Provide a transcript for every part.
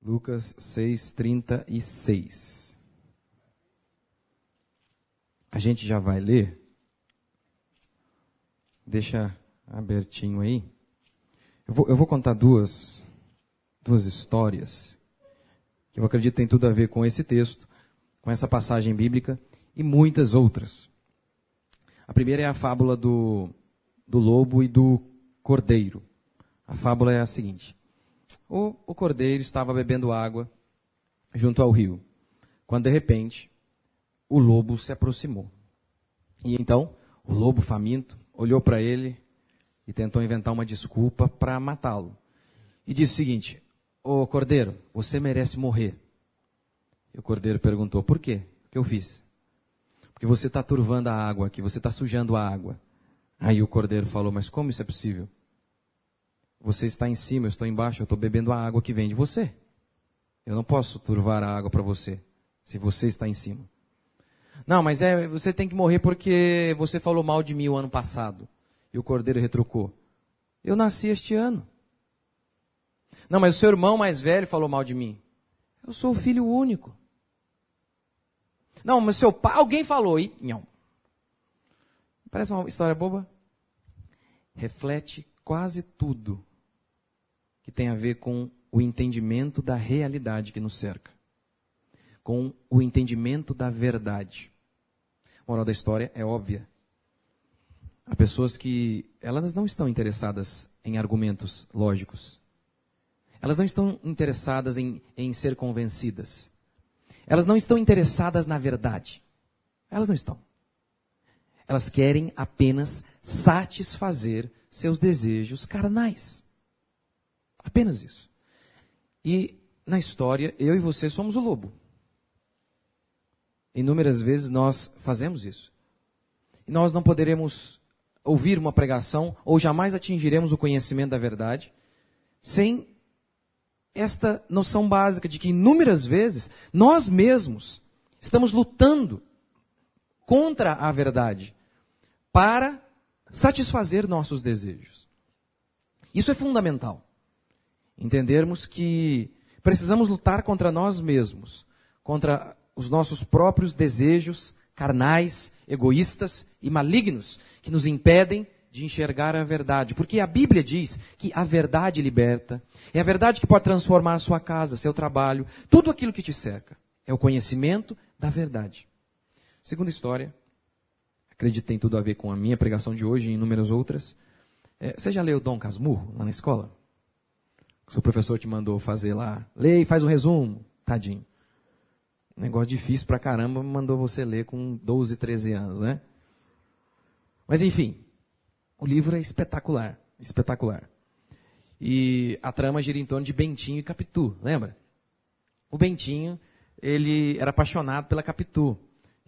Lucas 6:36. A gente já vai ler. Deixa abertinho aí. Eu vou contar duas histórias que eu acredito tem tudo a ver com esse texto, com essa passagem bíblica e muitas outras. A primeira é a fábula do lobo e do cordeiro. A fábula é a seguinte. O cordeiro estava bebendo água junto ao rio, quando de repente o lobo se aproximou. E então o lobo faminto olhou para ele e tentou inventar uma desculpa para matá-lo. E disse o seguinte: ô cordeiro, você merece morrer. E o cordeiro perguntou: por quê? O que eu fiz? Porque você está turvando a água aqui, você está sujando a água. Aí o cordeiro falou: mas como isso é possível? Você está em cima, eu estou embaixo, eu estou bebendo a água que vem de você. Eu não posso turvar a água para você, se você está em cima. Não, mas você tem que morrer porque você falou mal de mim o ano passado. E o cordeiro retrucou: eu nasci este ano. Não, mas o seu irmão mais velho falou mal de mim. Eu sou o filho único. Não, mas seu pai, alguém falou. E não. Parece uma história boba. Reflete quase tudo que tem a ver com o entendimento da realidade que nos cerca. Com o entendimento da verdade. A moral da história é óbvia. Há pessoas que elas não estão interessadas em argumentos lógicos. Elas não estão interessadas em ser convencidas. Elas não estão interessadas na verdade. Elas não estão. Elas querem apenas satisfazer seus desejos carnais. Apenas isso. E na história, eu e você somos o lobo. Inúmeras vezes nós fazemos isso. E nós não poderemos ouvir uma pregação ou jamais atingiremos o conhecimento da verdade sem esta noção básica de que inúmeras vezes nós mesmos estamos lutando contra a verdade para satisfazer nossos desejos. Isso é fundamental. Entendermos que precisamos lutar contra nós mesmos, contra os nossos próprios desejos carnais, egoístas e malignos que nos impedem de enxergar a verdade. Porque a Bíblia diz que a verdade liberta. É a verdade que pode transformar sua casa, seu trabalho, tudo aquilo que te cerca. É o conhecimento da verdade. Segunda história, acredito que tem tudo a ver com a minha pregação de hoje e inúmeras outras. Você já leu Dom Casmurro lá na escola? O seu professor te mandou fazer lá. Lê e faz um resumo. Tadinho. Negócio difícil pra caramba, mandou você ler com 12, 13 anos, né? Mas enfim, o livro é espetacular, espetacular. E a trama gira em torno de Bentinho e Capitu, lembra? O Bentinho, ele era apaixonado pela Capitu.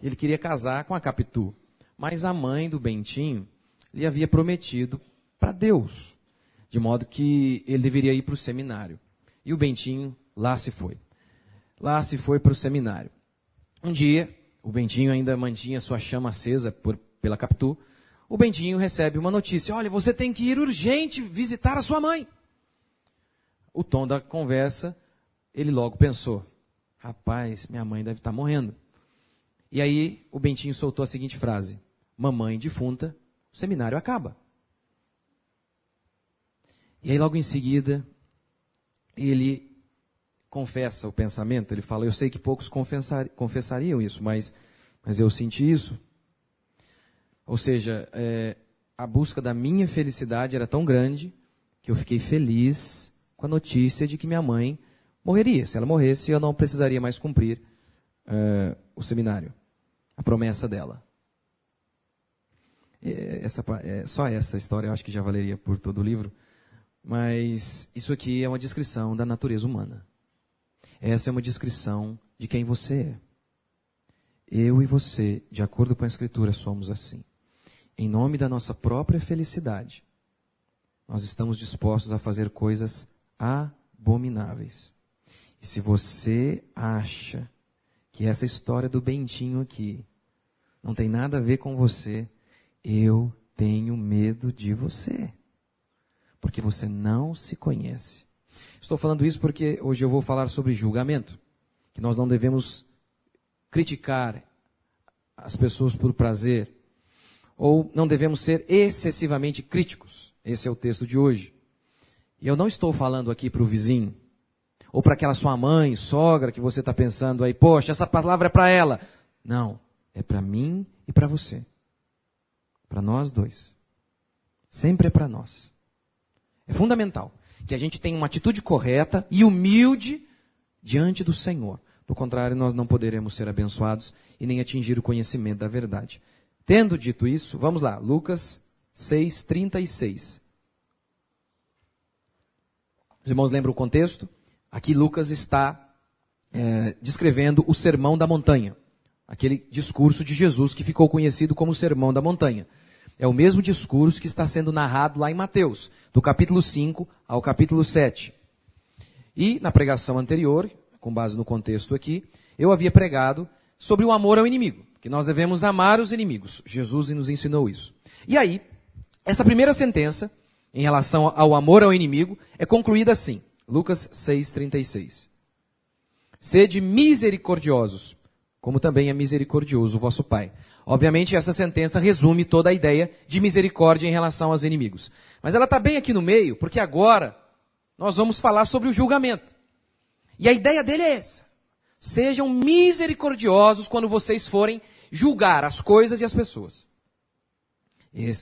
Ele queria casar com a Capitu. Mas a mãe do Bentinho lhe havia prometido para Deus, de modo que ele deveria ir para o seminário. E o Bentinho lá se foi. Lá se foi para o seminário. Um dia, o Bentinho ainda mantinha sua chama acesa pela Capitu. O Bentinho recebe uma notícia: olha, você tem que ir urgente visitar a sua mãe. O tom da conversa, ele logo pensou: rapaz, minha mãe deve estar morrendo. E aí o Bentinho soltou a seguinte frase: mamãe defunta, o seminário acaba. E aí logo em seguida, ele confessa o pensamento, ele fala: eu sei que poucos confessariam isso, mas eu senti isso. Ou seja, a busca da minha felicidade era tão grande que eu fiquei feliz com a notícia de que minha mãe morreria. Se ela morresse, eu não precisaria mais cumprir o seminário, a promessa dela. Só essa história eu acho que já valeria por todo o livro, mas isso aqui é uma descrição da natureza humana. Essa é uma descrição de quem você é. Eu e você, de acordo com a Escritura, somos assim. Em nome da nossa própria felicidade, nós estamos dispostos a fazer coisas abomináveis. E se você acha que essa história do Bentinho aqui não tem nada a ver com você, eu tenho medo de você. Porque você não se conhece. Estou falando isso porque hoje eu vou falar sobre julgamento, que nós não devemos criticar as pessoas por prazer, ou não devemos ser excessivamente críticos. Esse é o texto de hoje. E eu não estou falando aqui para o vizinho, ou para aquela sua mãe, sogra, que você está pensando aí, poxa, essa palavra é para ela. Não, é para mim e para você. Para nós dois. Sempre é para nós. É fundamental que a gente tenha uma atitude correta e humilde diante do Senhor. Do contrário, nós não poderemos ser abençoados e nem atingir o conhecimento da verdade. Tendo dito isso, vamos lá, Lucas 6:36. Os irmãos lembram o contexto? Aqui Lucas está descrevendo o Sermão da Montanha. Aquele discurso de Jesus que ficou conhecido como o Sermão da Montanha. É o mesmo discurso que está sendo narrado lá em Mateus, do capítulo 5 ao capítulo 7. E na pregação anterior, com base no contexto aqui, eu havia pregado sobre o amor ao inimigo, que nós devemos amar os inimigos. Jesus nos ensinou isso. E aí, essa primeira sentença, em relação ao amor ao inimigo, é concluída assim, Lucas 6:36. Sede misericordiosos, como também é misericordioso o vosso Pai. Obviamente, essa sentença resume toda a ideia de misericórdia em relação aos inimigos. Mas ela está bem aqui no meio, porque agora nós vamos falar sobre o julgamento. E a ideia dele é essa. Sejam misericordiosos quando vocês forem julgar as coisas e as pessoas.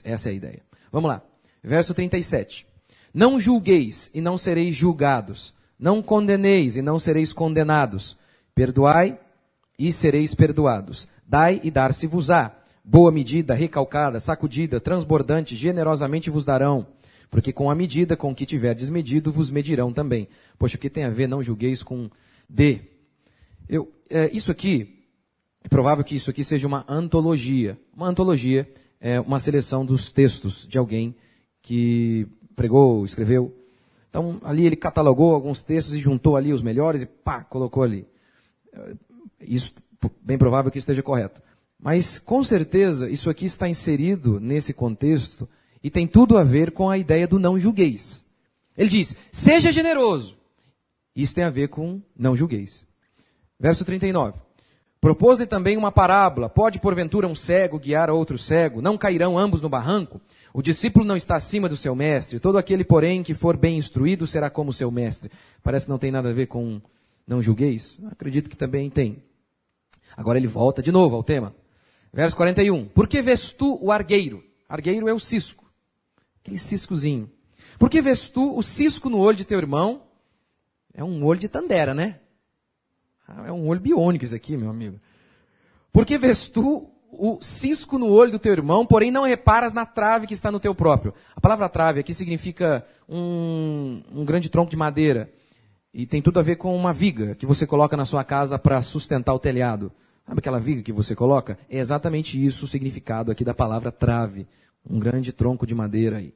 Essa é a ideia. Vamos lá. Verso 37. Não julgueis e não sereis julgados. Não condeneis e não sereis condenados. Perdoai e sereis perdoados. Dai e dar-se-vos-á. Boa medida, recalcada, sacudida, transbordante, generosamente vos darão. Porque com a medida com que tiverdes medido, vos medirão também. Poxa, o que tem a ver, não julgueis com D? Isso aqui, é provável que isso aqui seja uma antologia. Uma antologia é uma seleção dos textos de alguém que pregou, escreveu. Então, ali ele catalogou alguns textos e juntou ali os melhores e pá, colocou ali. Isso, bem provável que esteja correto. Mas, com certeza, isso aqui está inserido nesse contexto e tem tudo a ver com a ideia do não julgueis. Ele diz, seja generoso. Isso tem a ver com não julgueis. Verso 39. Propôs-lhe também uma parábola. Pode, porventura, um cego guiar a outro cego? Não cairão ambos no barranco? O discípulo não está acima do seu mestre. Todo aquele, porém, que for bem instruído será como seu mestre. Parece que não tem nada a ver com não julgueis. Acredito que também tem. Agora ele volta de novo ao tema. Verso 41. Por que vês tu o argueiro? Argueiro é o cisco. Aquele ciscozinho. Por que vês tu o cisco no olho de teu irmão? É um olho de tandera, né? É um olho biônico isso aqui, meu amigo. Por que vês tu o cisco no olho do teu irmão, porém não reparas na trave que está no teu próprio? A palavra trave aqui significa um grande tronco de madeira. E tem tudo a ver com uma viga que você coloca na sua casa para sustentar o telhado. Sabe aquela viga que você coloca? É exatamente isso o significado aqui da palavra trave. Um grande tronco de madeira aí.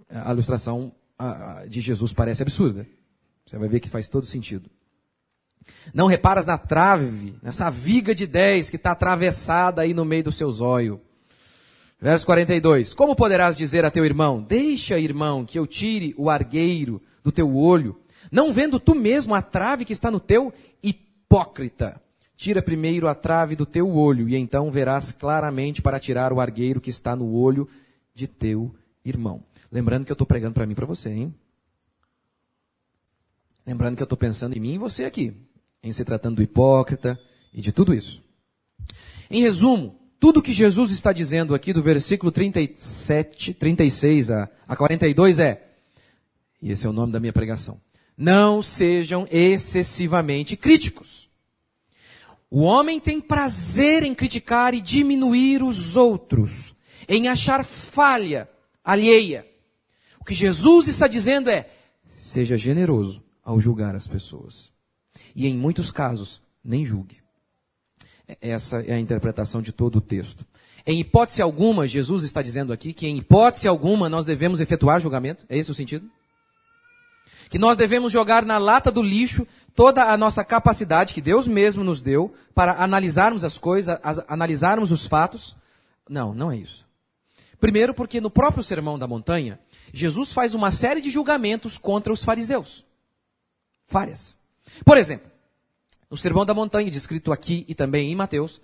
A ilustração de Jesus parece absurda. Você vai ver que faz todo sentido. Não reparas na trave, nessa viga de 10 que está atravessada aí no meio do seu zóio. Verso 42. Como poderás dizer a teu irmão, deixa, irmão, que eu tire o argueiro do teu olho, não vendo tu mesmo a trave que está no teu? Hipócrita. Tira primeiro a trave do teu olho, e então verás claramente para tirar o argueiro que está no olho de teu irmão. Lembrando que eu estou pregando para mim e para você, hein? Lembrando que eu estou pensando em mim e você aqui, em se tratando do hipócrita e de tudo isso. Em resumo, tudo que Jesus está dizendo aqui do versículo 37, 36 a 42 e esse é o nome da minha pregação, não sejam excessivamente críticos. O homem tem prazer em criticar e diminuir os outros, em achar falha alheia. O que Jesus está dizendo é, seja generoso ao julgar as pessoas. E em muitos casos, nem julgue. Essa é a interpretação de todo o texto. Em hipótese alguma, Jesus está dizendo aqui que em hipótese alguma nós devemos efetuar julgamento. É esse o sentido? Que nós devemos jogar na lata do lixo toda a nossa capacidade que Deus mesmo nos deu para analisarmos as coisas, analisarmos os fatos. Não, não é isso. Primeiro porque no próprio Sermão da Montanha, Jesus faz uma série de julgamentos contra os fariseus. Várias. Por exemplo, no Sermão da Montanha, descrito aqui e também em Mateus,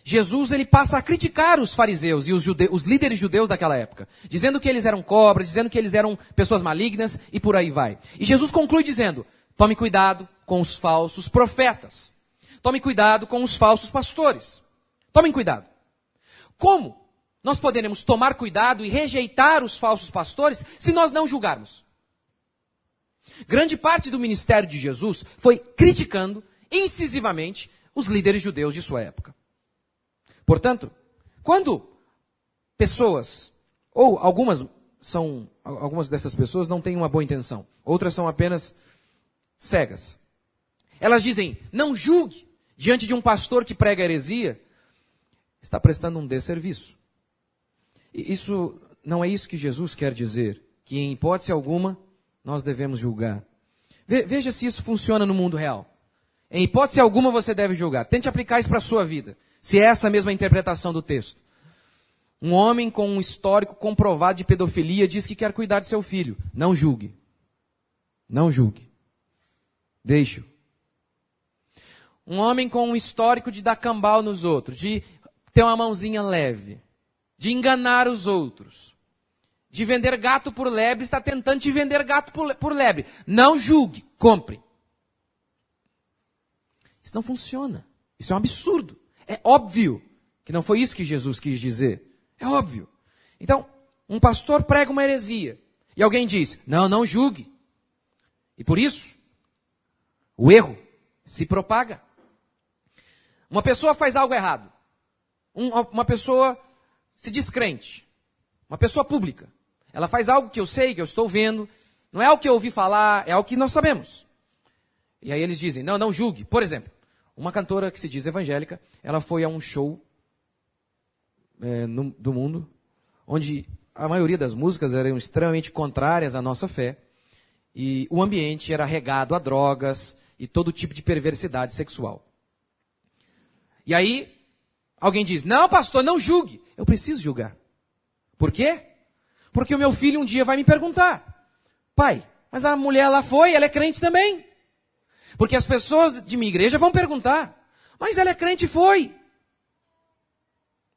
Jesus ele passa a criticar os fariseus e os líderes judeus daquela época, dizendo que eles eram cobras, dizendo que eles eram pessoas malignas e por aí vai. E Jesus conclui dizendo, tome cuidado com os falsos profetas. Tome cuidado com os falsos pastores. Tomem cuidado. Como nós poderemos tomar cuidado e rejeitar os falsos pastores se nós não julgarmos? Grande parte do ministério de Jesus foi criticando incisivamente os líderes judeus de sua época. Portanto, quando pessoas, ou algumas dessas pessoas não têm uma boa intenção, outras são apenas cegas. Elas dizem, não julgue diante de um pastor que prega heresia, está prestando um desserviço. E isso não é isso que Jesus quer dizer, que em hipótese alguma nós devemos julgar. Veja se isso funciona no mundo real. Em hipótese alguma você deve julgar. Tente aplicar isso para a sua vida. Se é essa mesma interpretação do texto. Um homem com um histórico comprovado de pedofilia diz que quer cuidar de seu filho. Não julgue. Não julgue. Deixe-o. Um homem com um histórico de dar cambal nos outros, de ter uma mãozinha leve, de enganar os outros, de vender gato por lebre, está tentando te vender gato por lebre. Não julgue, compre. Isso não funciona. Isso é um absurdo. É óbvio que não foi isso que Jesus quis dizer. É óbvio. Então, um pastor prega uma heresia. E alguém diz, não julgue. E por isso, o erro se propaga. Uma pessoa faz algo errado. Uma pessoa se descrente. Uma pessoa pública. Ela faz algo que eu sei, que eu estou vendo. Não é algo que eu ouvi falar, é algo que nós sabemos. E aí eles dizem, não julgue. Por exemplo, uma cantora que se diz evangélica, ela foi a um show do mundo, onde a maioria das músicas eram extremamente contrárias à nossa fé, e o ambiente era regado a drogas e todo tipo de perversidade sexual. E aí, alguém diz, não pastor, não julgue. Eu preciso julgar. Por quê? Porque o meu filho um dia vai me perguntar, pai, mas a mulher lá foi, ela é crente também. Porque as pessoas de minha igreja vão perguntar, mas ela é crente e foi.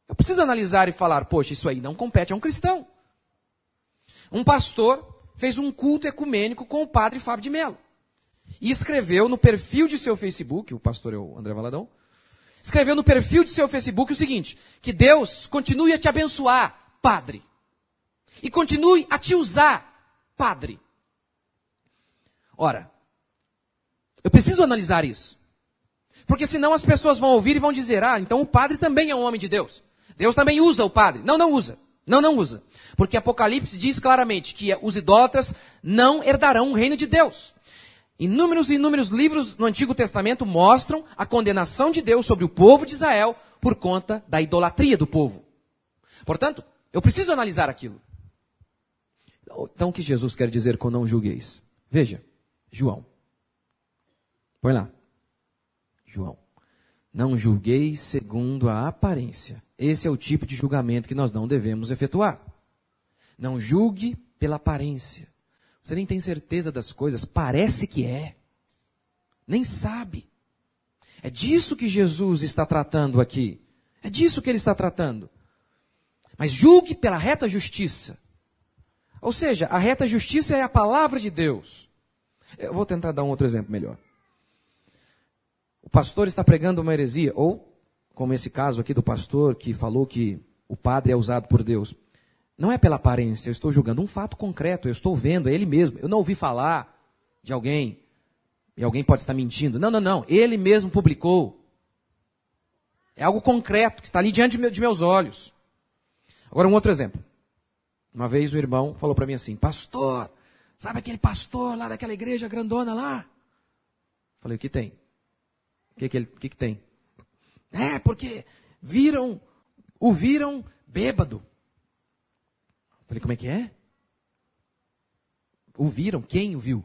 Eu preciso analisar e falar, poxa, isso aí não compete a um cristão. Um pastor fez um culto ecumênico com o padre Fábio de Mello. E escreveu no perfil de seu Facebook, o pastor é o André Valadão, escreveu no perfil de seu Facebook o seguinte, que Deus continue a te abençoar, padre. E continue a te usar, padre. Ora, eu preciso analisar isso. Porque senão as pessoas vão ouvir e vão dizer, então o padre também é um homem de Deus. Deus também usa o padre. Não usa. Não usa. Porque Apocalipse diz claramente que os idólatras não herdarão o reino de Deus. Inúmeros e inúmeros livros no Antigo Testamento mostram a condenação de Deus sobre o povo de Israel por conta da idolatria do povo. Portanto, eu preciso analisar aquilo. Então o que Jesus quer dizer com não julgueis? Veja, João. Põe lá. João. Não julgueis segundo a aparência. Esse é o tipo de julgamento que nós não devemos efetuar. Não julgue pela aparência. Você nem tem certeza das coisas, parece que é. Nem sabe. É disso que Jesus está tratando aqui. É disso que ele está tratando. Mas julgue pela reta justiça. Ou seja, a reta justiça é a palavra de Deus. Eu vou tentar dar um outro exemplo melhor. O pastor está pregando uma heresia, ou, como esse caso aqui do pastor que falou que o padre é usado por Deus. Não é pela aparência, eu estou julgando um fato concreto, eu estou vendo, é ele mesmo. Eu não ouvi falar de alguém, e alguém pode estar mentindo. Não, ele mesmo publicou. É algo concreto, que está ali diante de meus olhos. Agora um outro exemplo. Uma vez o irmão falou para mim assim, pastor, sabe aquele pastor lá daquela igreja grandona lá? Falei, o que tem? O que tem? Porque o viram bêbado. Falei, como é que é? O viram? Quem o viu?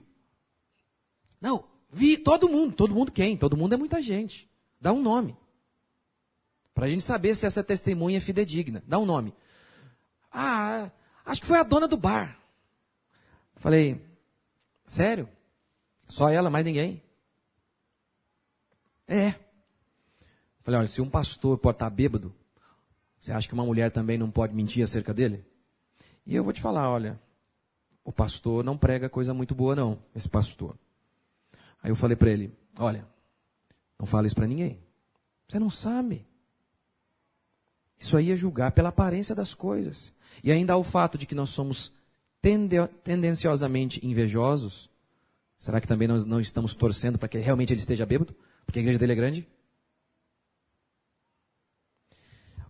Não, vi todo mundo quem? Todo mundo é muita gente. Dá um nome. Para a gente saber se essa testemunha é fidedigna. Dá um nome. Acho que foi a dona do bar. Falei, sério? Só ela, mais ninguém? É. Falei, olha, se um pastor pode estar bêbado, você acha que uma mulher também não pode mentir acerca dele? E eu vou te falar, olha, o pastor não prega coisa muito boa não, esse pastor. Aí eu falei para ele, olha, não fala isso para ninguém. Você não sabe. Isso aí é julgar pela aparência das coisas. E ainda há o fato de que nós somos tendenciosamente invejosos. Será que também nós não estamos torcendo para que realmente ele esteja bêbado? Porque a igreja dele é grande?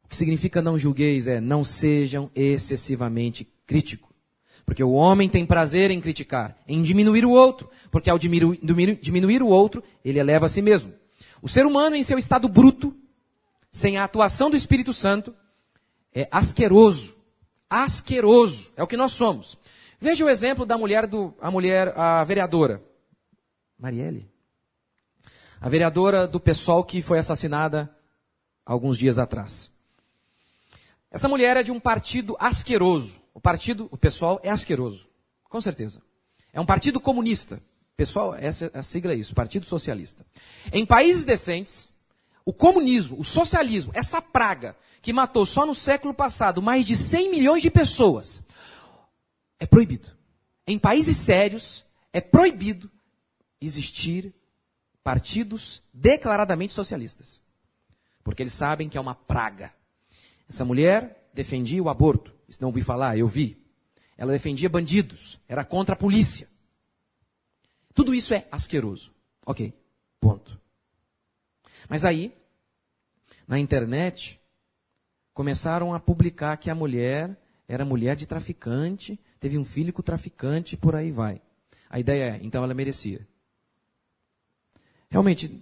O que significa não julgueis é não sejam excessivamente críticos. Porque o homem tem prazer em criticar, em diminuir o outro. Porque ao diminuir o outro, ele eleva a si mesmo. O ser humano em seu estado bruto, sem a atuação do Espírito Santo, é asqueroso. Asqueroso. É o que nós somos. Veja o exemplo da a vereadora. Marielle. A vereadora do PSOL que foi assassinada alguns dias atrás. Essa mulher é de um partido asqueroso. O PSOL é asqueroso. Com certeza. É um partido comunista. PSOL, a sigla é isso, Partido Socialista. Em países decentes, o comunismo, o socialismo, essa praga que matou só no século passado mais de 100 milhões de pessoas, é proibido. Em países sérios, é proibido existir partidos declaradamente socialistas. Porque eles sabem que é uma praga. Essa mulher defendia o aborto. Isso não ouvi falar, eu vi. Ela defendia bandidos, era contra a polícia. Tudo isso é asqueroso. Ok, ponto. Mas aí, na internet, começaram a publicar que a mulher era mulher de traficante, teve um filho com traficante, por aí vai. A ideia é, então ela merecia. Realmente,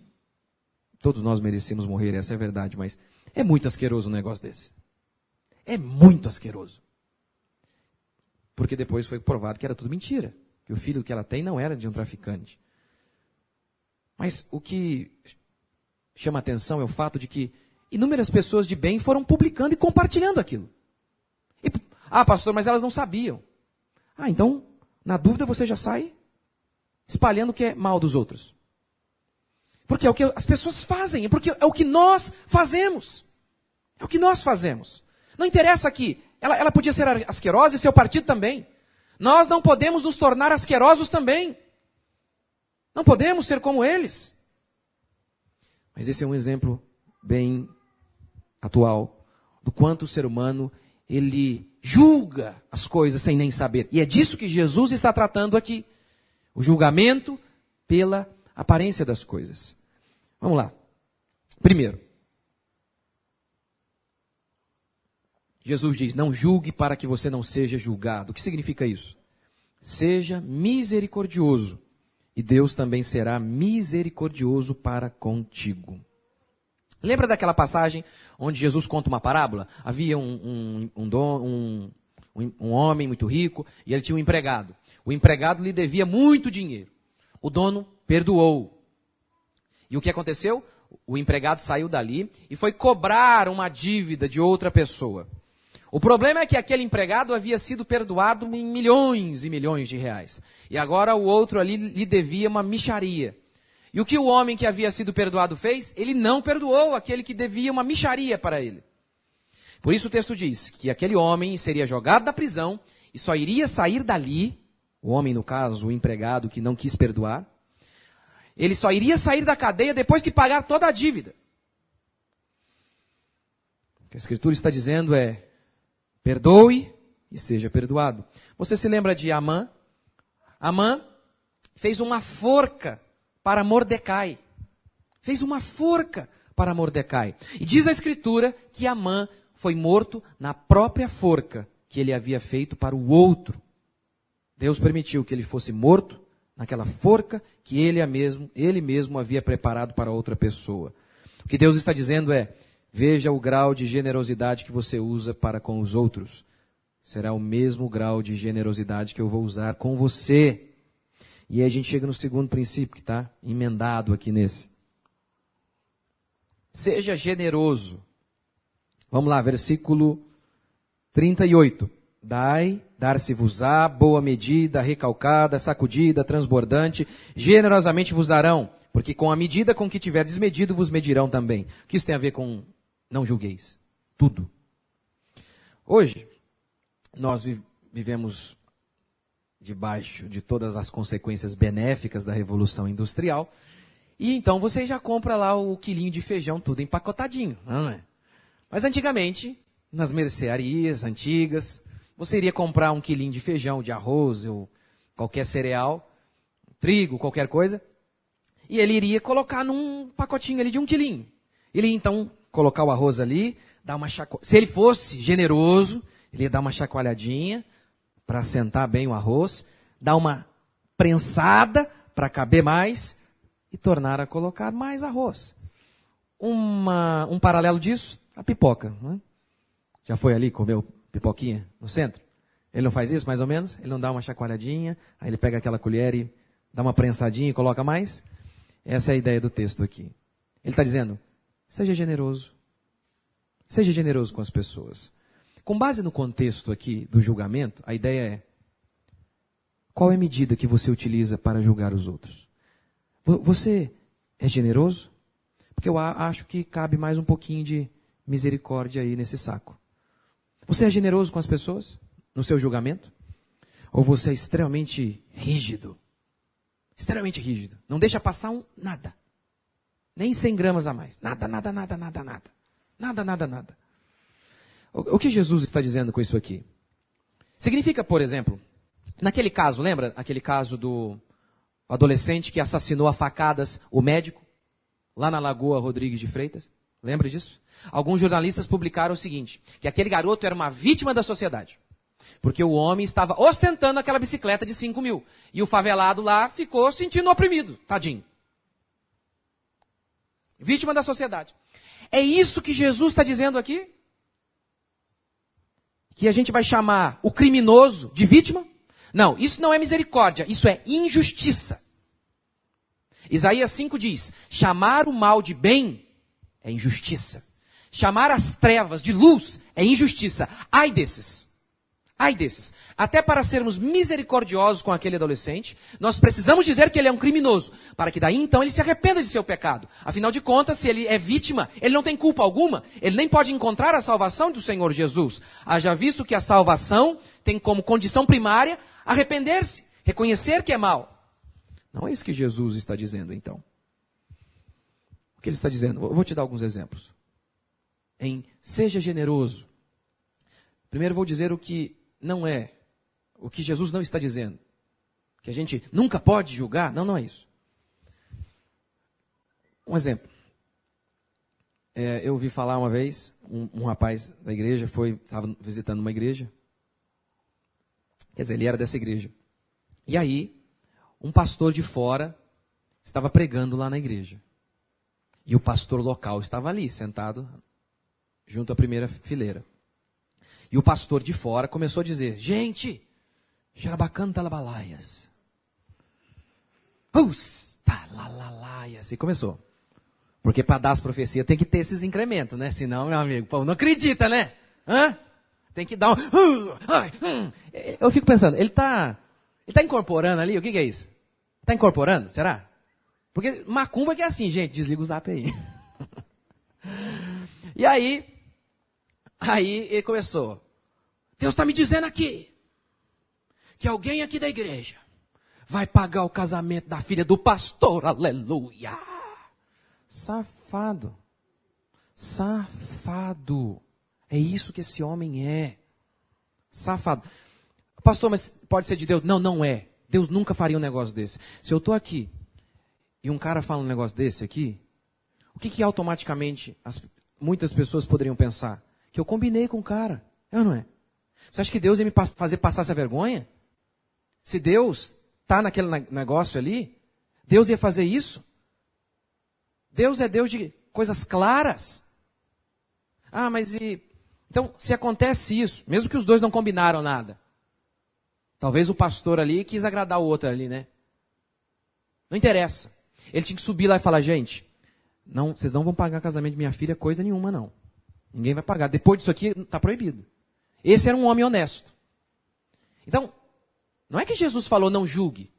todos nós merecemos morrer, essa é a verdade, mas é muito asqueroso um negócio desse. É muito asqueroso. Porque depois foi provado que era tudo mentira. Que o filho que ela tem não era de um traficante. Mas o que chama atenção é o fato de que inúmeras pessoas de bem foram publicando e compartilhando aquilo. Pastor, mas elas não sabiam. Então, na dúvida você já sai espalhando o que é mal dos outros. Porque é o que as pessoas fazem, porque é o que nós fazemos. É o que nós fazemos. Não interessa que ela podia ser asquerosa e seu partido também. Nós não podemos nos tornar asquerosos também. Não podemos ser como eles. Mas esse é um exemplo bem atual do quanto o ser humano, ele julga as coisas sem nem saber. E é disso que Jesus está tratando aqui. O julgamento pela aparência das coisas. Vamos lá. Primeiro, Jesus diz, não julgue para que você não seja julgado. O que significa isso? Seja misericordioso, e Deus também será misericordioso para contigo. Lembra daquela passagem onde Jesus conta uma parábola? Havia um homem muito rico, e ele tinha um empregado. O empregado lhe devia muito dinheiro. O dono perdoou. E o que aconteceu? O empregado saiu dali e foi cobrar uma dívida de outra pessoa. O problema é que aquele empregado havia sido perdoado em milhões e milhões de reais. E agora o outro ali lhe devia uma mixaria. E o que o homem que havia sido perdoado fez? Ele não perdoou aquele que devia uma mixaria para ele. Por isso o texto diz que aquele homem seria jogado da prisão e só iria sair dali, o homem no caso, o empregado que não quis perdoar, ele só iria sair da cadeia depois que pagar toda a dívida. O que a Escritura está dizendo é, perdoe e seja perdoado. Você se lembra de Amã? Amã fez uma forca para Mordecai. Fez uma forca para Mordecai. E diz a Escritura que Amã foi morto na própria forca que ele havia feito para o outro. Deus permitiu que ele fosse morto naquela forca que ele mesmo havia preparado para outra pessoa. O que Deus está dizendo é, veja o grau de generosidade que você usa para com os outros. Será o mesmo grau de generosidade que eu vou usar com você. E aí a gente chega no segundo princípio, que está emendado aqui nesse. Seja generoso. Vamos lá, versículo 38. Dai, dar-se-vos-á, boa medida, recalcada, sacudida, transbordante, generosamente vos darão, porque com a medida com que tiverdes medido, vos medirão também. O que isso tem a ver com não julgueis? Tudo. Hoje, nós vivemos debaixo de todas as consequências benéficas da Revolução Industrial, e então você já compra lá o quilinho de feijão tudo empacotadinho, não é? Mas antigamente, nas mercearias antigas, você iria comprar um quilinho de feijão, de arroz, ou qualquer cereal, trigo, qualquer coisa, e ele iria colocar num pacotinho ali de 1 quilinho. Ele ia então colocar o arroz ali, dar uma se ele fosse generoso, ele ia dar uma chacoalhadinha para assentar bem o arroz, dar uma prensada para caber mais e tornar a colocar mais arroz. Um paralelo disso, a pipoca. Né? Já foi ali, comeu pipoquinha no centro? Ele não faz isso, mais ou menos? Ele não dá uma chacoalhadinha, aí ele pega aquela colher e dá uma prensadinha e coloca mais? Essa é a ideia do texto aqui. Ele está dizendo, seja generoso. Seja generoso com as pessoas. Com base no contexto aqui do julgamento, a ideia é, qual é a medida que você utiliza para julgar os outros? Você é generoso? Porque eu acho que cabe mais um pouquinho de misericórdia aí nesse saco. Você é generoso com as pessoas no seu julgamento? Ou você é extremamente rígido? Extremamente rígido. Não deixa passar nada. Nem 100 gramas a mais. Nada, nada, nada, nada, nada. Nada, nada, nada. O que Jesus está dizendo com isso aqui? Significa, por exemplo, naquele caso, lembra? Aquele caso do adolescente que assassinou a facadas o médico? Lá na Lagoa Rodrigues de Freitas? Lembra disso? Alguns jornalistas publicaram o seguinte, que aquele garoto era uma vítima da sociedade. Porque o homem estava ostentando aquela bicicleta de 5 mil. E o favelado lá ficou sentindo oprimido. Tadinho. Vítima da sociedade. É isso que Jesus está dizendo aqui? Que a gente vai chamar o criminoso de vítima? Não, isso não é misericórdia, isso é injustiça. Isaías 5 diz, chamar o mal de bem é injustiça. Chamar as trevas de luz é injustiça. Ai desses. Ai desses. Até para sermos misericordiosos com aquele adolescente, nós precisamos dizer que ele é um criminoso, para que daí então ele se arrependa de seu pecado. Afinal de contas, se ele é vítima, ele não tem culpa alguma, ele nem pode encontrar a salvação do Senhor Jesus. Haja visto que a salvação tem como condição primária arrepender-se, reconhecer que é mal. Não é isso que Jesus está dizendo, então. O que ele está dizendo? Eu vou te dar alguns exemplos. Seja generoso. Primeiro vou dizer o que não é, o que Jesus não está dizendo. Que a gente nunca pode julgar. Não, não é isso. Um exemplo. Eu ouvi falar uma vez, um rapaz da igreja estava visitando uma igreja. Quer dizer, ele era dessa igreja. E aí, um pastor de fora estava pregando lá na igreja. E o pastor local estava ali, sentado junto à primeira fileira. E o pastor de fora começou a dizer, gente, Xarabacanta Labalaias. Talalaias. E começou. Porque para dar as profecias tem que ter esses incrementos, né? Senão, meu amigo, o povo não acredita, né? Hã? Tem que dar um... Eu fico pensando, ele tá incorporando ali, o que é isso? Está incorporando, será? Porque macumba que é assim, gente, desliga o zap aí. E aí ele começou, Deus está me dizendo aqui, que alguém aqui da igreja vai pagar o casamento da filha do pastor, aleluia. Safado. Safado. É isso que esse homem é. Safado. Pastor, mas pode ser de Deus? Não, não é. Deus nunca faria um negócio desse. Se eu estou aqui e um cara fala um negócio desse aqui, o que automaticamente muitas pessoas poderiam pensar? Que eu combinei com o cara. É ou não é? Você acha que Deus ia me fazer passar essa vergonha? Se Deus está naquele negócio ali, Deus ia fazer isso? Deus é Deus de coisas claras. Ah, mas e... Então, se acontece isso, mesmo que os dois não combinaram nada, talvez o pastor ali quis agradar o outro ali, né? Não interessa. Ele tinha que subir lá e falar, gente, não, vocês não vão pagar casamento de minha filha coisa nenhuma, não. Ninguém vai pagar. Depois disso aqui, está proibido. Esse era um homem honesto. Então, não é que Jesus falou não julgue.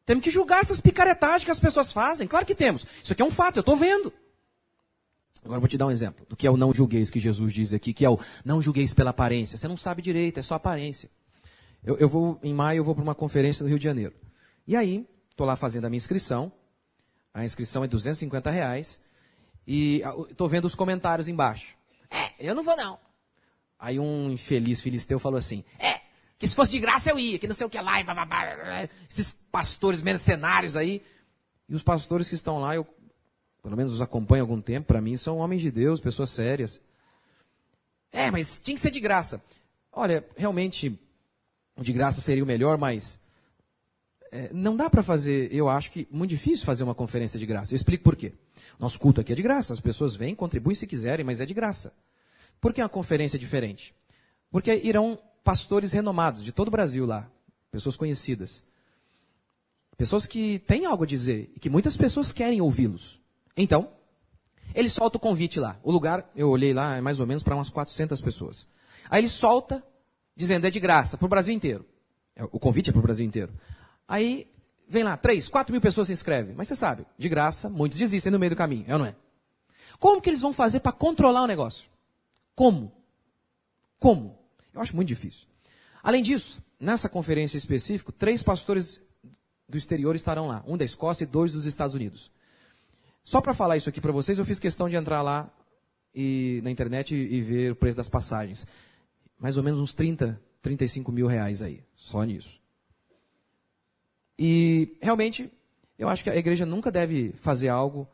Temos que julgar essas picaretagens que as pessoas fazem. Claro que temos. Isso aqui é um fato, eu estou vendo. Agora eu vou te dar um exemplo do que é o não julgueis que Jesus diz aqui, que é o não julgueis pela aparência. Você não sabe direito, é só aparência. Em maio, eu vou para uma conferência no Rio de Janeiro. E aí, estou lá fazendo a minha inscrição. A inscrição é R$250. E estou vendo os comentários embaixo. Eu não vou não. Aí um infeliz filisteu falou assim, que se fosse de graça eu ia, que não sei o que lá, esses pastores mercenários aí. E os pastores que estão lá, eu pelo menos os acompanho há algum tempo, para mim são homens de Deus, pessoas sérias. Mas tinha que ser de graça. Olha, realmente, de graça seria o melhor, mas não dá para fazer, eu acho que muito difícil fazer uma conferência de graça. Eu explico por quê. Nosso culto aqui é de graça, as pessoas vêm, contribuem se quiserem, mas é de graça. Por que uma conferência é diferente? Porque irão pastores renomados de todo o Brasil lá, pessoas conhecidas. Pessoas que têm algo a dizer e que muitas pessoas querem ouvi-los. Então, ele solta o convite lá. O lugar, eu olhei lá, é mais ou menos para umas 400 pessoas. Aí ele solta, dizendo, é de graça, para o Brasil inteiro. O convite é para o Brasil inteiro. Aí, vem lá, 3, 4 mil pessoas se inscrevem. Mas você sabe, de graça, muitos desistem no meio do caminho, é ou não é? Como que eles vão fazer para controlar o negócio? Como? Eu acho muito difícil. Além disso, nessa conferência específica, 3 pastores do exterior estarão lá. Um da Escócia e 2 dos Estados Unidos. Só para falar isso aqui para vocês, eu fiz questão de entrar lá na internet e ver o preço das passagens. Mais ou menos uns 35 mil reais aí, só nisso. E, realmente, eu acho que a igreja nunca deve fazer algo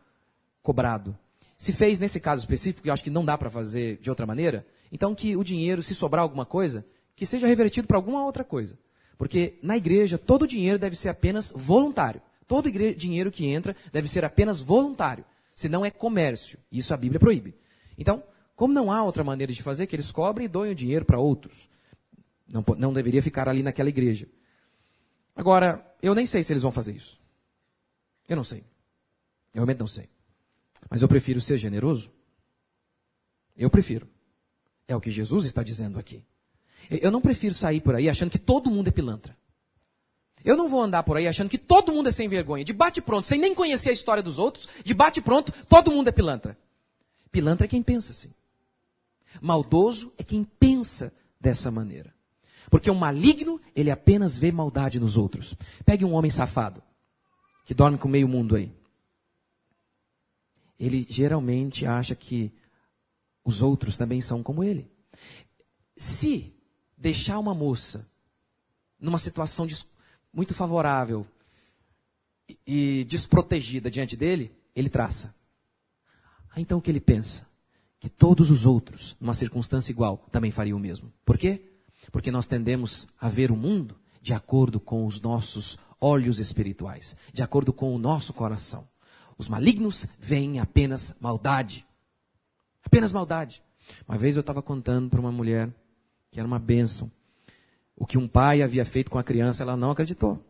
cobrado. Se fez nesse caso específico, eu acho que não dá para fazer de outra maneira, então que o dinheiro, se sobrar alguma coisa, que seja revertido para alguma outra coisa. Porque na igreja, todo o dinheiro deve ser apenas voluntário. Todo dinheiro que entra deve ser apenas voluntário, senão é comércio. Isso a Bíblia proíbe. Então, como não há outra maneira de fazer, que eles cobrem e doem o dinheiro para outros. Não deveria ficar ali naquela igreja. Agora, eu nem sei se eles vão fazer isso. Eu não sei. Eu realmente não sei. Mas eu prefiro ser generoso. Eu prefiro. É o que Jesus está dizendo aqui. Eu não prefiro sair por aí achando que todo mundo é pilantra. Eu não vou andar por aí achando que todo mundo é sem vergonha. De bate pronto, sem nem conhecer a história dos outros, de bate pronto, todo mundo é pilantra. Pilantra é quem pensa assim. Maldoso é quem pensa dessa maneira. Porque o maligno, ele apenas vê maldade nos outros. Pegue um homem safado, que dorme com meio mundo aí. Ele geralmente acha que os outros também são como ele. Se deixar uma moça numa situação muito favorável e desprotegida diante dele, ele traça. Então o que ele pensa? Que todos os outros, numa circunstância igual, também fariam o mesmo. Por quê? Porque nós tendemos a ver o mundo de acordo com os nossos olhos espirituais, de acordo com o nosso coração. Os malignos veem apenas maldade. Apenas maldade. Uma vez eu estava contando para uma mulher que era uma bênção. O que um pai havia feito com a criança, ela não acreditou.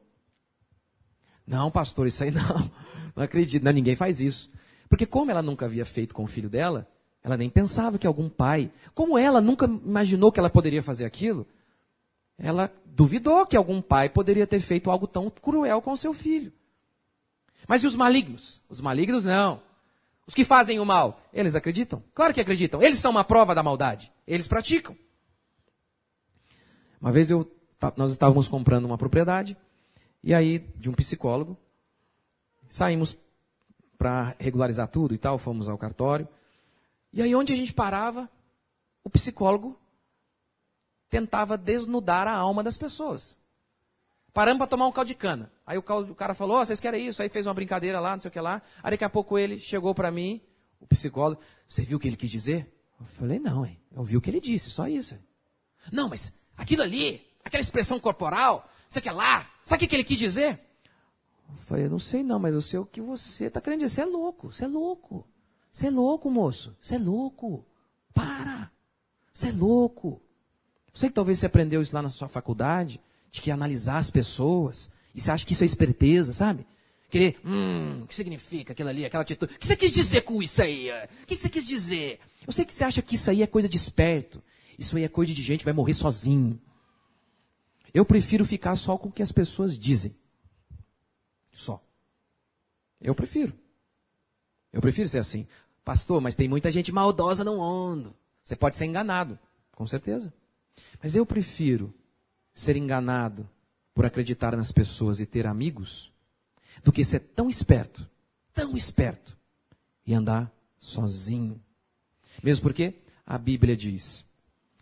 Não, pastor, isso aí não acredito. Não, ninguém faz isso. Porque como ela nunca havia feito com o filho dela, ela nem pensava que algum pai, como ela nunca imaginou que ela poderia fazer aquilo, ela duvidou que algum pai poderia ter feito algo tão cruel com o seu filho. Mas e os malignos? Os malignos não. Os que fazem o mal, eles acreditam? Claro que acreditam. Eles são uma prova da maldade. Eles praticam. Uma vez nós estávamos comprando uma propriedade, e aí, de um psicólogo, saímos para regularizar tudo e tal, fomos ao cartório. E aí, onde a gente parava, o psicólogo tentava desnudar a alma das pessoas. Paramos para tomar um caldo de cana. Aí o cara falou, vocês querem isso? Aí fez uma brincadeira lá, não sei o que lá. Aí daqui a pouco ele chegou para mim, o psicólogo, você viu o que ele quis dizer? Eu falei, não, eu vi o que ele disse, só isso. Não, mas aquilo ali, aquela expressão corporal, não sei o que lá, sabe o que ele quis dizer? Eu falei, não sei não, mas eu sei o que você está querendo dizer. Você é louco, você é louco. Você é louco, moço. Você é louco. Para. Você é louco. Eu sei que talvez você aprendeu isso lá na sua faculdade, de que analisar as pessoas, e você acha que isso é esperteza, sabe? Querer, o que significa aquilo ali, aquela atitude? O que você quis dizer com isso aí? O que você quis dizer? Eu sei que você acha que isso aí é coisa de esperto. Isso aí é coisa de gente que vai morrer sozinho. Eu prefiro ficar só com o que as pessoas dizem. Só. Eu prefiro ser assim. Pastor, mas tem muita gente maldosa no mundo. Você pode ser enganado, com certeza. Mas eu prefiro ser enganado por acreditar nas pessoas e ter amigos, do que ser tão esperto, e andar sozinho. Mesmo porque a Bíblia diz,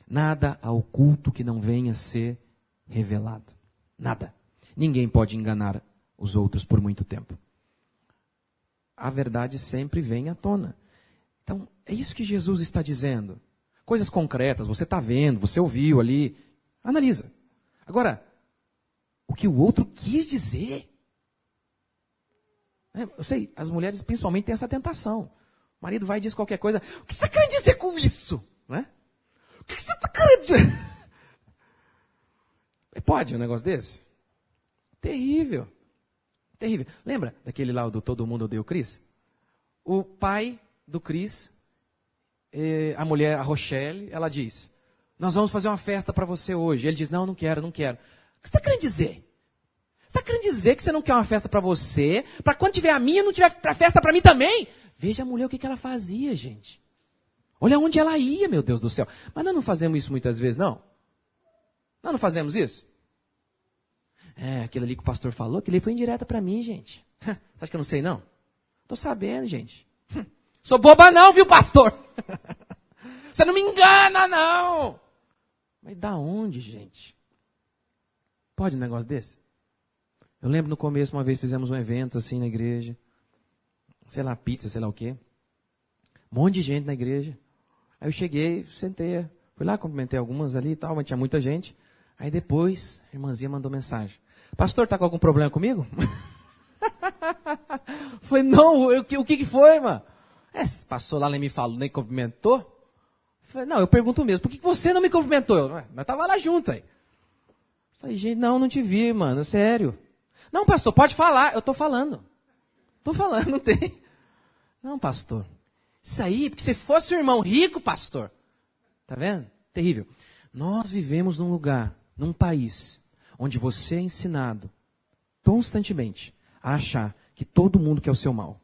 nada há oculto que não venha a ser revelado. Nada. Ninguém pode enganar os outros por muito tempo. A verdade sempre vem à tona. Então, é isso que Jesus está dizendo. Coisas concretas, você está vendo, você ouviu ali. Analisa. Agora, o que o outro quis dizer. Eu sei, as mulheres principalmente têm essa tentação. O marido vai e diz qualquer coisa. O que você está querendo dizer com isso? Não é? O que você está querendo dizer? Pode um negócio desse? Terrível. Terrível. Lembra daquele lá do Todo Mundo Odeia o Chris? O pai do Chris, a mulher, a Rochelle, ela diz, nós vamos fazer uma festa para você hoje. Ele diz, não quero. O que você está querendo dizer? Você está querendo dizer que você não quer uma festa para você, para quando tiver a minha, não tiver festa para mim também? Veja a mulher o que ela fazia, gente. Olha onde ela ia, meu Deus do céu. Mas nós não fazemos isso muitas vezes, não? Nós não fazemos isso? Aquilo ali que o pastor falou, aquilo ali foi indireta para mim, gente. Você acha que eu não sei, não? Estou sabendo, gente. Sou boba não, viu, pastor? Você não me engana, não. Mas da onde, gente? Pode um negócio desse? Eu lembro no começo, uma vez fizemos um evento assim na igreja. Sei lá, pizza, sei lá o quê. Um monte de gente na igreja. Aí eu cheguei, sentei. Fui lá, cumprimentei algumas ali e tal, mas tinha muita gente. Aí depois, a irmãzinha mandou mensagem. Pastor, tá com algum problema comigo? Falei, não, o que foi, mano? Passou lá, nem me falou, nem cumprimentou. Falei, não, eu pergunto mesmo, por que você não me cumprimentou? Mas tava lá junto aí. Falei, gente, não te vi, mano, sério. Não, pastor, pode falar, eu tô falando. Não tem. Não, pastor. Isso aí, porque se fosse um irmão rico, pastor. Tá vendo? Terrível. Nós vivemos num lugar, num país, onde você é ensinado constantemente a achar que todo mundo quer o seu mal.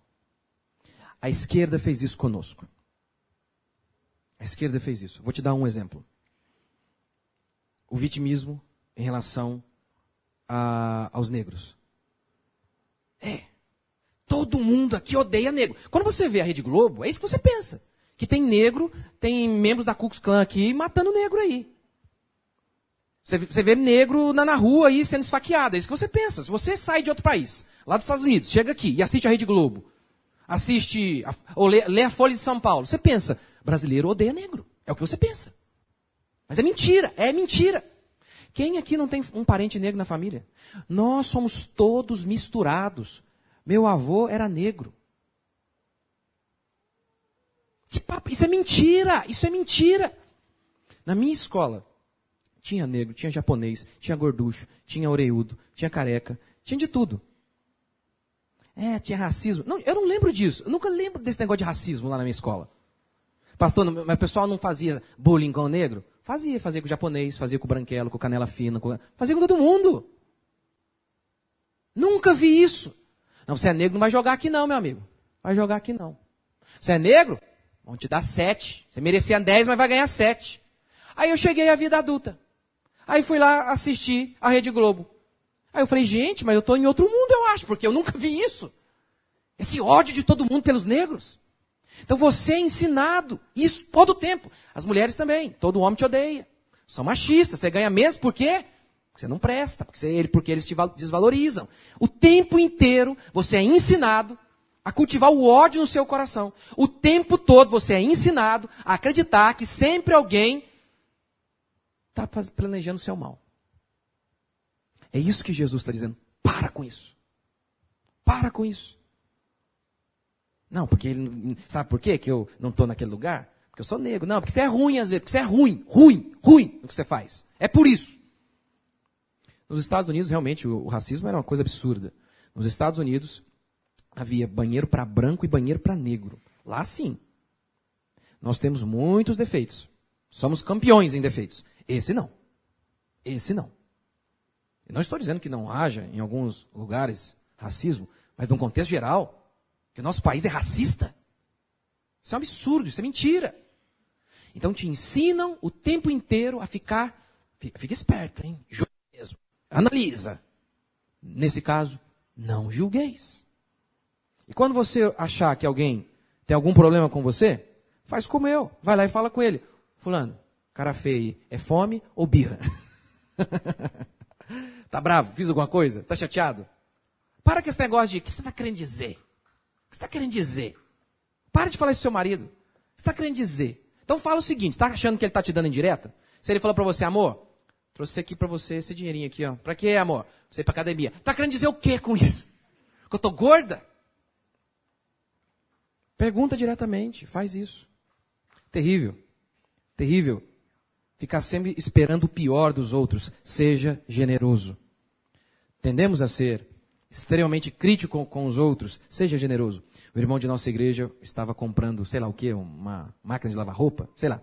A esquerda fez isso conosco. A esquerda fez isso. Vou te dar um exemplo. O vitimismo em relação aos negros. Todo mundo aqui odeia negro. Quando você vê a Rede Globo, é isso que você pensa. Que tem negro, tem membros da Ku Klux Klan aqui matando negro aí. Você vê negro na rua aí sendo esfaqueado. É isso que você pensa. Se você sai de outro país, lá dos Estados Unidos, chega aqui e assiste a Rede Globo, ou lê a Folha de São Paulo, você pensa, brasileiro odeia negro. É o que você pensa. Mas é mentira. Quem aqui não tem um parente negro na família? Nós somos todos misturados. Meu avô era negro. Que papo? Isso é mentira. Na minha escola, tinha negro, tinha japonês, tinha gorducho, tinha orelhudo, tinha careca, tinha de tudo. Tinha racismo. Não, eu não lembro disso. Eu nunca lembro desse negócio de racismo lá na minha escola. Pastor, mas o pessoal não fazia bullying com o negro? Fazia com o japonês, fazia com o branquelo, com o canela fina, fazia com todo mundo. Nunca vi isso. Não, você é negro, não vai jogar aqui não, meu amigo. Vai jogar aqui não. Você é negro? Vamos te dar 7. Você merecia 10, mas vai ganhar 7. Aí eu cheguei à vida adulta. Aí fui lá assistir a Rede Globo. Aí eu falei, gente, mas eu estou em outro mundo, eu acho, porque eu nunca vi isso. Esse ódio de todo mundo pelos negros. Então você é ensinado isso todo o tempo. As mulheres também. Todo homem te odeia. São machistas, você ganha menos, por quê? Porque você não presta, porque eles te desvalorizam. O tempo inteiro você é ensinado a cultivar o ódio no seu coração. O tempo todo você é ensinado a acreditar que sempre alguém está planejando o seu mal. É isso que Jesus está dizendo. Para com isso. Para com isso. Não, porque ele, sabe por quê que eu não estou naquele lugar? Porque eu sou negro. Não, porque você é ruim às vezes. Porque você é ruim no que você faz. É por isso. Nos Estados Unidos, realmente, o racismo era uma coisa absurda. Nos Estados Unidos, havia banheiro para branco e banheiro para negro. Lá sim. Nós temos muitos defeitos. Somos campeões em defeitos. Esse não. Eu não estou dizendo que não haja, em alguns lugares, racismo, mas num contexto geral, que o nosso país é racista. Isso é um absurdo, isso é mentira. Então te ensinam o tempo inteiro a fica esperto, hein? Julga mesmo. Analisa. Nesse caso, não julgueis. E quando você achar que alguém tem algum problema com você, faz como eu. Vai lá e fala com ele. Fulano, cara feio, é fome ou birra? Tá bravo? Fiz alguma coisa? Tá chateado? Para com esse negócio de, o que você está querendo dizer? O que você está querendo dizer? Para de falar isso pro seu marido. O que você está querendo dizer? Então fala o seguinte, está achando que ele está te dando indireta? Se ele falou para você, amor, trouxe aqui para você esse dinheirinho aqui, ó. Para quê, amor? Pra você ir para academia. Está querendo dizer o quê com isso? Que eu tô gorda? Pergunta diretamente, faz isso. Terrível, terrível. Ficar sempre esperando o pior dos outros. Seja generoso. Tendemos a ser extremamente crítico com os outros. Seja generoso. O irmão de nossa igreja estava comprando, sei lá o quê, uma máquina de lavar roupa, sei lá.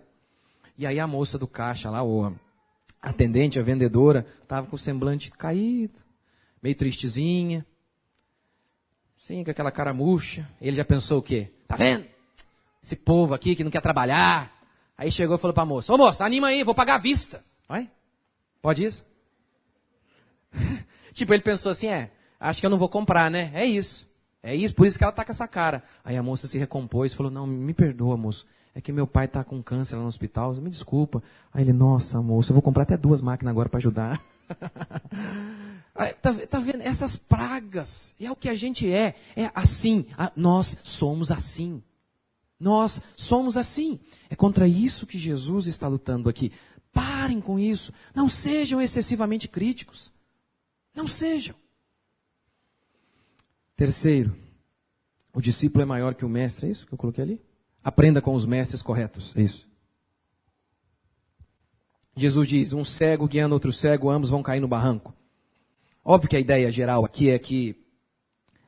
E aí a moça do caixa lá, ou a atendente, a vendedora, estava com o semblante caído, meio tristezinha. Sim, com aquela cara murcha. Ele já pensou o quê? Tá vendo? Esse povo aqui que não quer trabalhar. Aí chegou e falou para a moça, ô moça, anima aí, vou pagar à vista. Vai? Pode isso? Tipo, ele pensou assim, acho que eu não vou comprar, né? É isso, por isso que ela tá com essa cara. Aí a moça se recompôs e falou, não, me perdoa, moço. É que meu pai tá com câncer lá no hospital, me desculpa. Aí ele, nossa, moço, eu vou comprar até 2 máquinas agora para ajudar. Aí, tá vendo? Essas pragas, é o que a gente é assim, nós somos assim. Nós somos assim. É contra isso que Jesus está lutando aqui. Parem com isso. Não sejam excessivamente críticos. Não sejam. Terceiro, o discípulo é maior que o mestre. É isso que eu coloquei ali? Aprenda com os mestres corretos. É isso. Jesus diz, um cego guiando outro cego, ambos vão cair no barranco. Óbvio que a ideia geral aqui é que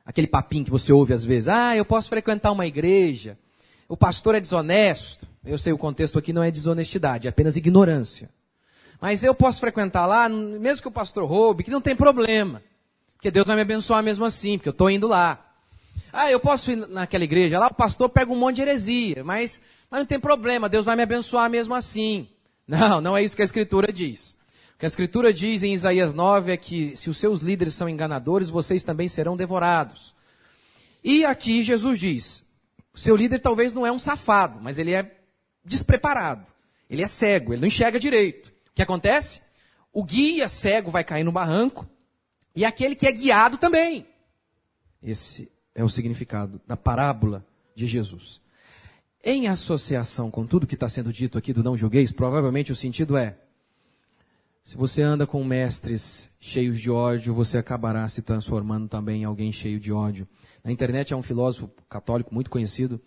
aquele papinho que você ouve às vezes, eu posso frequentar uma igreja, o pastor é desonesto. Eu sei, o contexto aqui não é desonestidade, é apenas ignorância. Mas eu posso frequentar lá, mesmo que o pastor roube, que não tem problema. Porque Deus vai me abençoar mesmo assim, porque eu estou indo lá. Eu posso ir naquela igreja lá, o pastor pega um monte de heresia, mas não tem problema, Deus vai me abençoar mesmo assim. Não é isso que a Escritura diz. O que a Escritura diz em Isaías 9 é que se os seus líderes são enganadores, vocês também serão devorados. E aqui Jesus diz, o seu líder talvez não é um safado, mas ele é despreparado. Ele é cego, ele não enxerga direito. O que acontece? O guia cego vai cair no barranco e aquele que é guiado também. Esse é o significado da parábola de Jesus. Em associação com tudo que está sendo dito aqui do não julgueis, provavelmente o sentido é, se você anda com mestres cheios de ódio, você acabará se transformando também em alguém cheio de ódio. Na internet há um filósofo católico muito conhecido,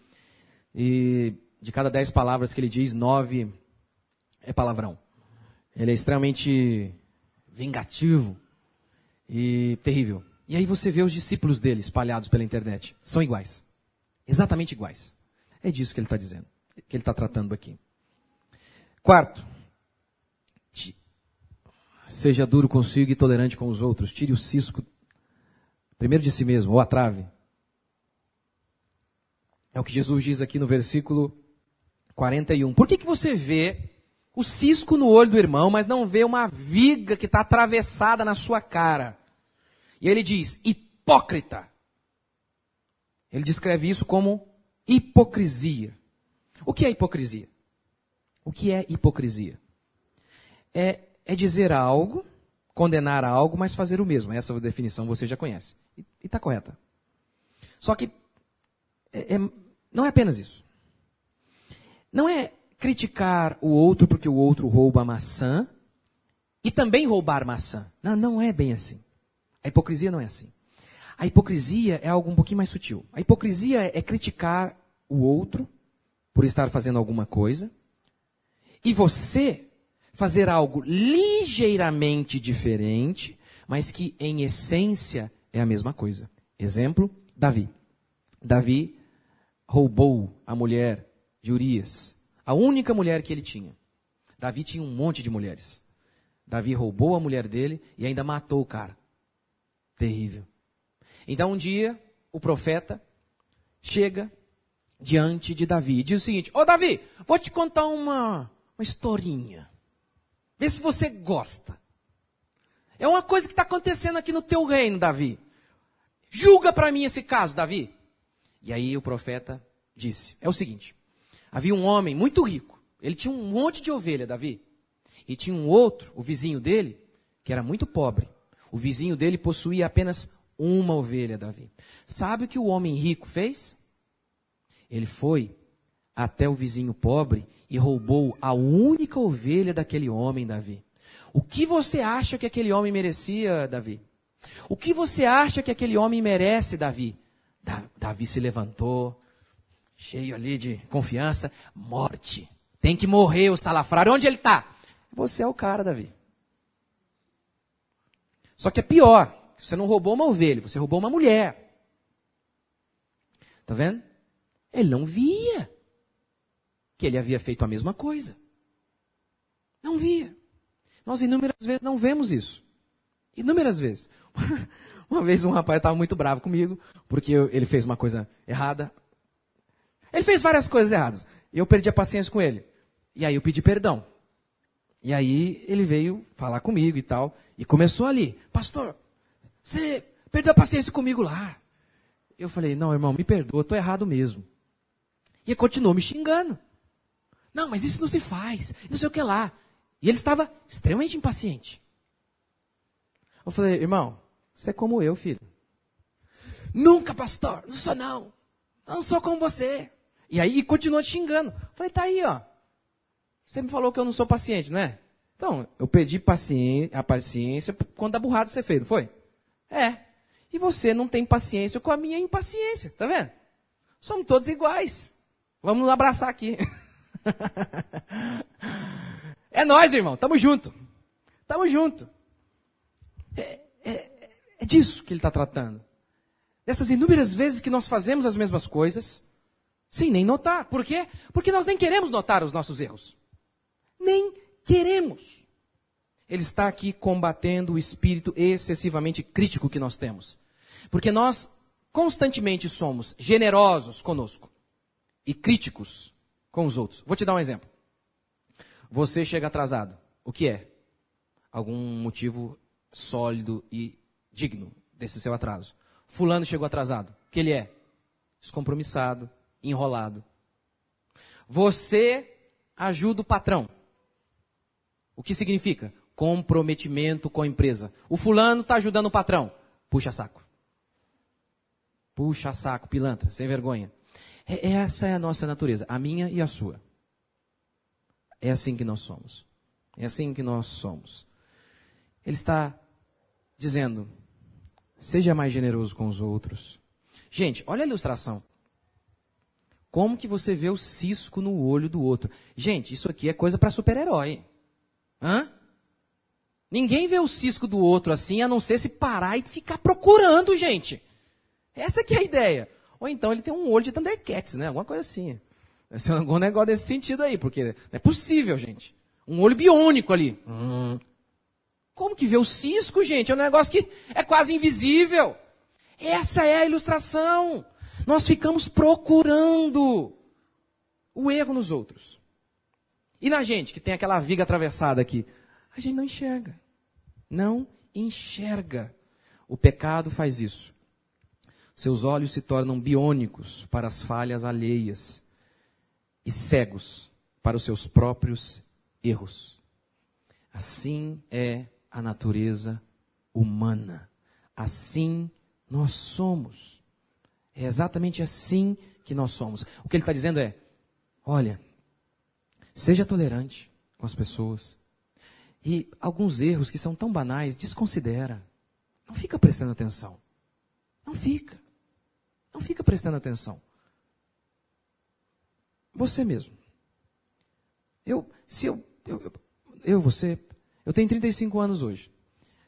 e de cada 10 palavras que ele diz, 9 é palavrão. Ele é extremamente vingativo e terrível. E aí você vê os discípulos dele espalhados pela internet. São iguais. Exatamente iguais. É disso que ele está dizendo, que ele está tratando aqui. Quarto, seja duro consigo e tolerante com os outros. Tire o cisco, primeiro de si mesmo, ou a trave. É o que Jesus diz aqui no versículo 41. Por que você vê o cisco no olho do irmão, mas não vê uma viga que está atravessada na sua cara? E ele diz, hipócrita. Ele descreve isso como hipocrisia. O que é hipocrisia? O que é hipocrisia? É dizer algo, condenar algo, mas fazer o mesmo. Essa definição você já conhece. E está correta. Só que não é apenas isso. Não é criticar o outro porque o outro rouba a maçã e também roubar maçã. Não é bem assim. A hipocrisia não é assim. A hipocrisia é algo um pouquinho mais sutil. A hipocrisia é criticar o outro por estar fazendo alguma coisa e você fazer algo ligeiramente diferente, mas que em essência é a mesma coisa. Exemplo, Davi. Davi roubou a mulher de Urias, a única mulher que ele tinha. Davi tinha um monte de mulheres. Davi roubou a mulher dele e ainda matou o cara. Terrível. Então um dia, o profeta chega diante de Davi e diz o seguinte: Ô Davi, vou te contar uma historinha. Vê se você gosta. É uma coisa que está acontecendo aqui no teu reino, Davi. Julga para mim esse caso, Davi. E aí o profeta disse, é o seguinte: havia um homem muito rico. Ele tinha um monte de ovelha, Davi. E tinha um outro, o vizinho dele, que era muito pobre. O vizinho dele possuía apenas uma ovelha, Davi. Sabe o que o homem rico fez? Ele foi até o vizinho pobre e roubou a única ovelha daquele homem, Davi. O que você acha que aquele homem merecia, Davi? O que você acha que aquele homem merece, Davi? Davi se levantou, cheio ali de confiança. Morte. Tem que morrer o salafrário. Onde ele está? Você é o cara, Davi. Só que é pior. Você não roubou uma ovelha, você roubou uma mulher. Está vendo? Ele não via que ele havia feito a mesma coisa. Não via. Nós inúmeras vezes não vemos isso. Inúmeras vezes. Uma vez um rapaz estava muito bravo comigo, porque ele fez uma coisa errada. Ele fez várias coisas erradas. E eu perdi a paciência com ele. E aí eu pedi perdão. E aí ele veio falar comigo e tal. E começou ali: pastor, você perdeu a paciência comigo lá. Eu falei: não, irmão, me perdoa, estou errado mesmo. E ele continuou me xingando. Não, mas isso não se faz, não sei o que lá. E ele estava extremamente impaciente. Eu falei: irmão, você é como eu, filho. Nunca, pastor, não sou não. Não sou como você. E aí continuou te xingando. Eu falei: tá aí, ó. Você me falou que eu não sou paciente, não é? Então, eu pedi a paciência quando a burrada você fez, não foi? É. E você não tem paciência com a minha impaciência, tá vendo? Somos todos iguais. Vamos nos abraçar aqui. É nós, irmão. Tamo junto. Tamo junto. É disso que ele está tratando. Dessas inúmeras vezes que nós fazemos as mesmas coisas, sem nem notar. Por quê? Porque nós nem queremos notar os nossos erros. Nem queremos. Ele está aqui combatendo o espírito excessivamente crítico que nós temos. Porque nós constantemente somos generosos conosco e críticos com os outros. Vou te dar um exemplo. Você chega atrasado. O que é? Algum motivo sólido e digno desse seu atraso. Fulano chegou atrasado. O que ele é? Descompromissado, enrolado. Você ajuda o patrão. O que significa? Comprometimento com a empresa. O fulano está ajudando o patrão. Puxa saco. Puxa saco, pilantra, sem vergonha. Essa é a nossa natureza, a minha e a sua. É assim que nós somos. É assim que nós somos. Ele está dizendo: seja mais generoso com os outros. Gente, olha a ilustração. Como que você vê o cisco no olho do outro? Gente, isso aqui é coisa para super-herói. Hã? Ninguém vê o cisco do outro assim, a não ser se parar e ficar procurando, gente. Essa que é a ideia. Ou então ele tem um olho de Thundercats, né? Alguma coisa assim. Deve ser algum negócio desse sentido aí, porque não é possível, gente. Um olho biônico ali. Como que vê o cisco, gente? É um negócio que é quase invisível. Essa é a ilustração. Nós ficamos procurando o erro nos outros. E na gente, que tem aquela viga atravessada aqui, a gente não enxerga. Não enxerga. O pecado faz isso. Seus olhos se tornam biônicos para as falhas alheias e cegos para os seus próprios erros. Assim é a natureza humana. Assim nós somos. É exatamente assim que nós somos. O que ele está dizendo é: olha, seja tolerante com as pessoas. E alguns erros que são tão banais, desconsidera. Não fica prestando atenção. Não fica. Não fica prestando atenção. Você mesmo. Eu tenho 35 anos hoje.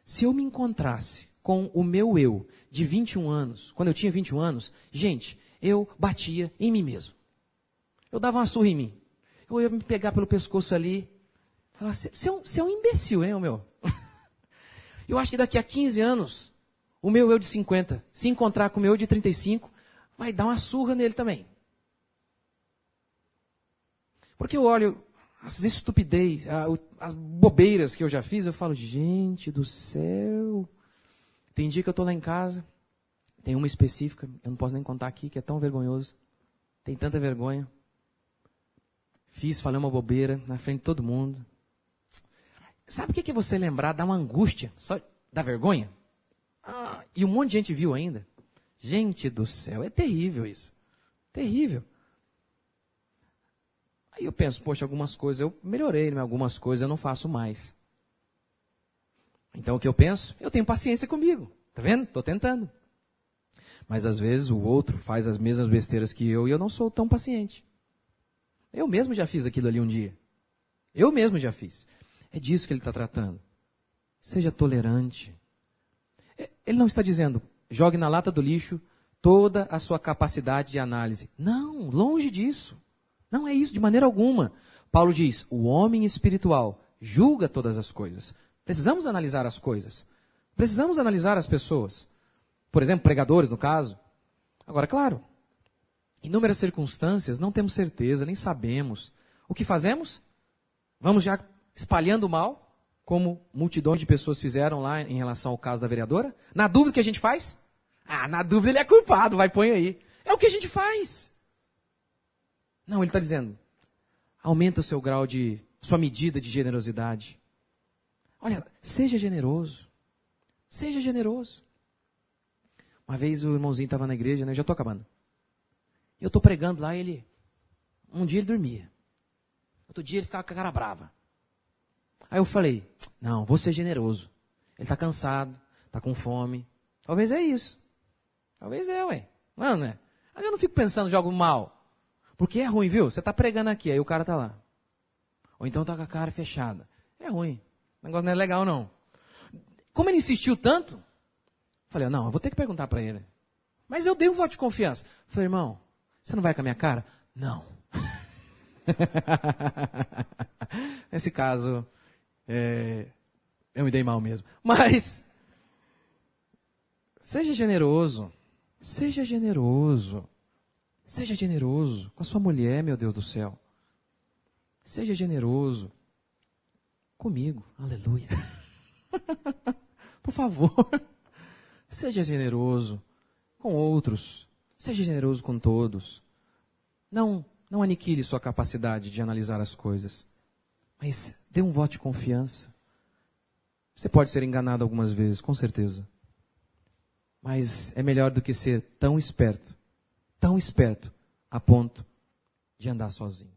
Se eu me encontrasse com o meu eu de 21 anos, quando eu tinha 21 anos, gente, eu batia em mim mesmo. Eu dava uma surra em mim. Eu ia me pegar pelo pescoço ali, Fala, você é um imbecil, hein, o meu? Eu acho que daqui a 15 anos, o meu eu de 50, se encontrar com o meu de 35, vai dar uma surra nele também. Porque eu olho as estupidez, as bobeiras que eu já fiz, eu falo, gente do céu. Tem dia que eu estou lá em casa, tem uma específica, eu não posso nem contar aqui, que é tão vergonhoso. Tem tanta vergonha. Falei uma bobeira na frente de todo mundo. Sabe o que é você lembrar, dá uma angústia, só da vergonha? E um monte de gente viu ainda. Gente do céu, é terrível isso. Terrível. Aí eu penso, poxa, algumas coisas eu melhorei, né? Algumas coisas eu não faço mais. Então o que eu penso? Eu tenho paciência comigo. Tá vendo? Estou tentando. Mas às vezes o outro faz as mesmas besteiras que eu e eu não sou tão paciente. Eu mesmo já fiz aquilo ali um dia. Eu mesmo já fiz. É disso que ele está tratando. Seja tolerante. Ele não está dizendo, jogue na lata do lixo toda a sua capacidade de análise. Não, longe disso. Não é isso, de maneira alguma. Paulo diz, o homem espiritual julga todas as coisas. Precisamos analisar as coisas. Precisamos analisar as pessoas. Por exemplo, pregadores, no caso. Agora, claro, inúmeras circunstâncias, não temos certeza, nem sabemos. O que fazemos? Vamos já espalhando o mal, como multidões de pessoas fizeram lá em relação ao caso da vereadora. Na dúvida, o que a gente faz? Na dúvida ele é culpado, vai, põe aí. É o que a gente faz. Não, ele está dizendo, aumenta o seu grau de, sua medida de generosidade. Olha, seja generoso. Seja generoso. Uma vez o irmãozinho estava na igreja, né? Eu já estou acabando. Eu estou pregando lá, um dia ele dormia. Outro dia ele ficava com a cara brava. Aí eu falei, não, vou ser generoso. Ele está cansado, está com fome. Talvez é isso. Talvez ué. Não é? Aí eu não fico pensando em algo mal. Porque é ruim, viu? Você está pregando aqui, aí o cara está lá. Ou então está com a cara fechada. É ruim. O negócio não é legal, não. Como ele insistiu tanto, falei, não, eu vou ter que perguntar para ele. Mas eu dei um voto de confiança. Falei, irmão, você não vai com a minha cara? Não. Nesse caso, eu me dei mal mesmo. Mas, seja generoso. Seja generoso. Seja generoso com a sua mulher, meu Deus do céu. Seja generoso comigo. Aleluia. Por favor. Seja generoso com outros. Seja generoso com todos. Não aniquile sua capacidade de analisar as coisas. Mas dê um voto de confiança. Você pode ser enganado algumas vezes, com certeza. Mas é melhor do que ser tão esperto a ponto de andar sozinho.